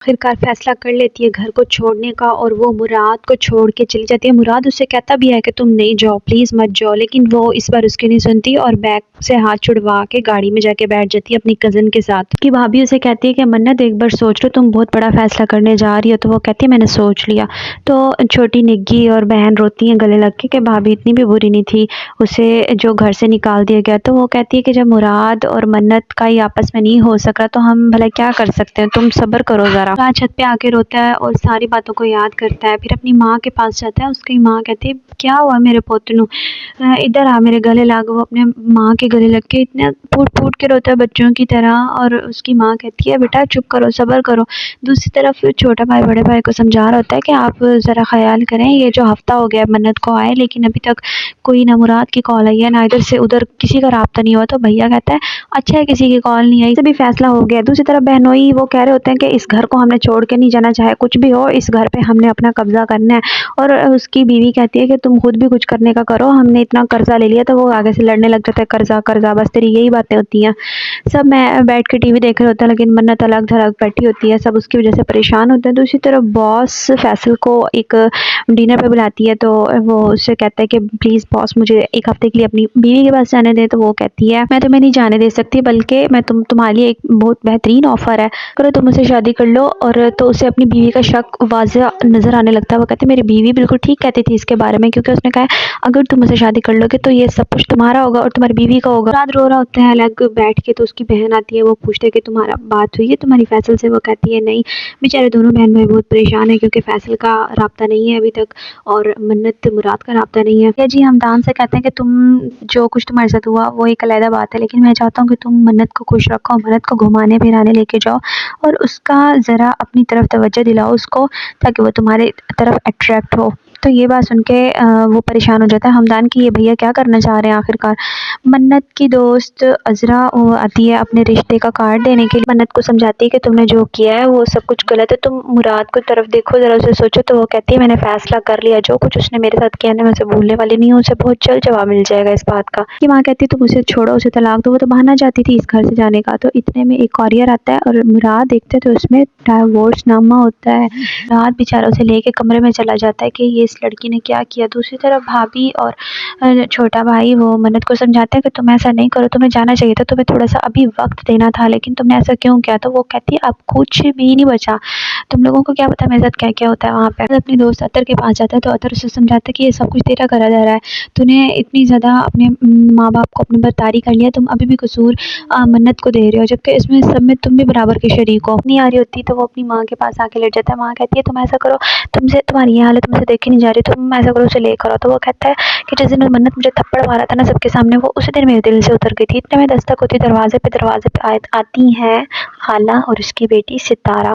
آخرکار فیصلہ کر لیتی ہے گھر کو چھوڑنے کا اور وہ مراد کو چھوڑ کے چلی جاتی ہے۔ مراد اسے کہتا بھی ہے کہ تم نہیں جاؤ، پلیز مت جاؤ، لیکن وہ اس بار اس کی نہیں سنتی اور بیگ سے ہاتھ چھڑوا کے گاڑی میں جا کے بیٹھ جاتی ہے اپنی کزن کے ساتھ۔ کہ بھابھی اسے کہتی ہے کہ منت ایک بار سوچ لو، تم بہت بڑا فیصلہ کرنے جا رہی ہو۔ تو وہ کہتی ہے میں نے سوچ لیا۔ تو چھوٹی نگی اور بہن روتی ہیں گلے لگ کے کہ بھابھی اتنی بھی بری نہیں تھی، اسے جو گھر سے نکال دیا گیا۔ تو وہ کہتی ہے کہ جب مراد اور منت کا ہی آپس میں نہیں ہو سکا تو ہم بھلا کیا کر سکتے ہیں، تم صبر کرو ذرا۔ چھت پہ آ کے روتا ہے اور ساری باتوں کو یاد کرتا ہے، پھر اپنی ماں کے پاس جاتا ہے۔ اس کی ماں کہتی ہے کیا ہوا میرے پوتنو، ادھر آ میرے گلے لگ۔ وہ اپنے ماں کے گلے لگ کے اتنا پھوٹ پھوٹ کے روتا ہے بچوں کی طرح، اور اس کی ماں کہتی ہے بیٹا چپ کرو، صبر کرو۔ دوسری طرف چھوٹا بھائی بڑے بھائی کو سمجھا رہا ہوتا ہے کہ آپ ذرا خیال کریں، یہ جو ہفتہ ہو گیا منت کو آئے لیکن ابھی تک کوئی نہ مراد کی کال آئی ہے، نہ ادھر سے ادھر کسی کا رابطہ نہیں ہوا۔ تو بھیا کہتا ہے اچھا ہے کسی کی کال نہیں آئی، سبھی فیصلہ ہو گیا۔ دوسری طرف بہنوئی وہ کہہ رہے ہوتے ہیں کہ اس گھر کو ہم نے چھوڑ کے نہیں جانا، چاہے کچھ بھی ہو، اس گھر پہ ہم نے اپنا قبضہ کرنا ہے۔ اور اس کی بیوی کہتی ہے کہ تم خود بھی کچھ کرنے کا کرو، ہم نے اتنا قرضہ لے لیا۔ تو وہ آگے سے لڑنے لگ جاتا ہے، قرضہ قرضہ، بس تیری یہی باتیں ہوتی ہیں۔ سب میں بیٹھ کے ٹی وی دیکھ رہے ہوتے ہیں لیکن منت الگ تھلگ بیٹھی ہوتی ہے، سب اس کی وجہ سے پریشان ہوتے ہیں۔ دوسری طرف باس فیصل کو ایک ڈنر پہ بلاتی ہے، تو وہ اس سے کہتا ہے کہ پلیز باس مجھے ایک ہفتے کے لیے اپنی بیوی کے پاس جانے دے۔ تو وہ کہتی ہے میں تمہیں نہیں جانے دے سکتی، بلکہ میں تمہارے لیے ایک بہت بہترین آفر ہے، کرو تم مجھ سے شادی کر لو۔ اور تو اسے اپنی بیوی کا شک واضح نظر آنے لگتا ہے۔ وہ کہتی ہے میری بیوی بالکل ٹھیک کہتی تھی اس کے بارے میں، کیونکہ اس نے کہا ہے اگر تم مجھ سے شادی کر لو گے تو یہ سب کچھ تمہارا ہوگا اور تمہاری بیوی کا ہوگا۔ رات رو رہا ہوتا ہے الگ بیٹھ کے، تو اس کی بہن آتی ہے، وہ پوچھتے ہے کہ تمہارا بات ہوئی ہے تمہاری فیصل سے؟ وہ کہتی ہے نہیں، بیچارے دونوں بہن بھائی بہت پریشان ہیں کیونکہ فیصل کا رابطہ نہیں ہے ابھی تک اور منت مراد کا رابطہ نہیں ہے۔ جی ہمدان سے کہتے ہیں کہ تم جو کچھ تمہارے ساتھ ہوا وہ ایک علیحدہ بات ہے، لیکن میں چاہتا ہوں کہ تم منت کو خوش رکھو، منت کو گھمانے پھرانے لے کے جاؤ اور اس کا ذرا اپنی طرف توجہ دلاؤ اس کو، تاکہ وہ تمہارے طرف اٹریکٹ ہو۔ تو یہ بات سن کے وہ پریشان ہو جاتا ہے ہمدان کی یہ بھیا کیا کرنا چاہ رہے ہیں آخرکار۔ منت کی دوست عذرا آتی ہے اپنے رشتے کا کارڈ دینے کے لیے، منت کو سمجھاتی ہے کہ تم نے جو کیا ہے وہ سب کچھ غلط ہے، تم مراد کو طرف دیکھو، ذرا اسے سوچو۔ تو وہ کہتی ہے میں نے فیصلہ کر لیا، جو کچھ اس نے میرے ساتھ کیا میں اسے بھولنے والی نہیں ہوں، اسے بہت جلد جواب مل جائے گا اس بات کا۔ کہ ماں کہتی ہے تم اسے چھوڑو، اسے طلاق دو، وہ تو بہانا چاہتی تھی اس گھر سے جانے کا۔ تو اتنے میں ایک کورئر آتا ہے اور مراد دیکھتے تو اس میں ڈائیورس نامہ ہوتا ہے۔ مراد بیچارہ اسے لے کے کمرے میں چلا جاتا ہے کہ یہ اس لڑکی نے کیا کیا۔ دوسری طرف بھابھی اور چھوٹا بھائی وہ منت کو سمجھاتے ہیں کہ تم ایسا نہیں کرو، تمہیں جانا چاہیے تھا، تمہیں تھوڑا سا ابھی وقت دینا تھا، لیکن تم نے ایسا کیوں کیا؟ تو وہ کہتی ہے اب کچھ بھی نہیں بچا، تم لوگوں کو کیا پتا میرے ساتھ کیا کیا ہوتا ہے وہاں پہ۔ اپنی دوست عطر کے پاس جاتا ہے تو عطر اسے سمجھاتا ہے کہ یہ سب کچھ تیرا کرا جا رہا ہے، تو نے اتنی زیادہ اپنے ماں باپ کو اپنے پر طاری کر لیا، تم ابھی بھی قصور منت کو دے رہے ہو، جبکہ اس میں سب میں تم بھی برابر کے شریک ہو۔ نہیں آ رہی ہوتی تو وہ اپنی ماں کے پاس آ کے لیٹ جاتا ہے۔ ماں کہتی ہے تم ایسا کرو، تم سے تمہاری یہ حالت تم سے دیکھی نہیں جا رہی، تم ایسا کرو اسے لے کرو۔ تو وہ کہتا ہے کہ جس دن منت مجھے تھپڑ مارا تھا نا سب کے سامنے، وہ اسی دن میرے دل سے اتر گئی تھی۔ اتنے میں دستک ہوتی، دروازے پہ آتی ہیں خالہ اور اس کی بیٹی ستارہ۔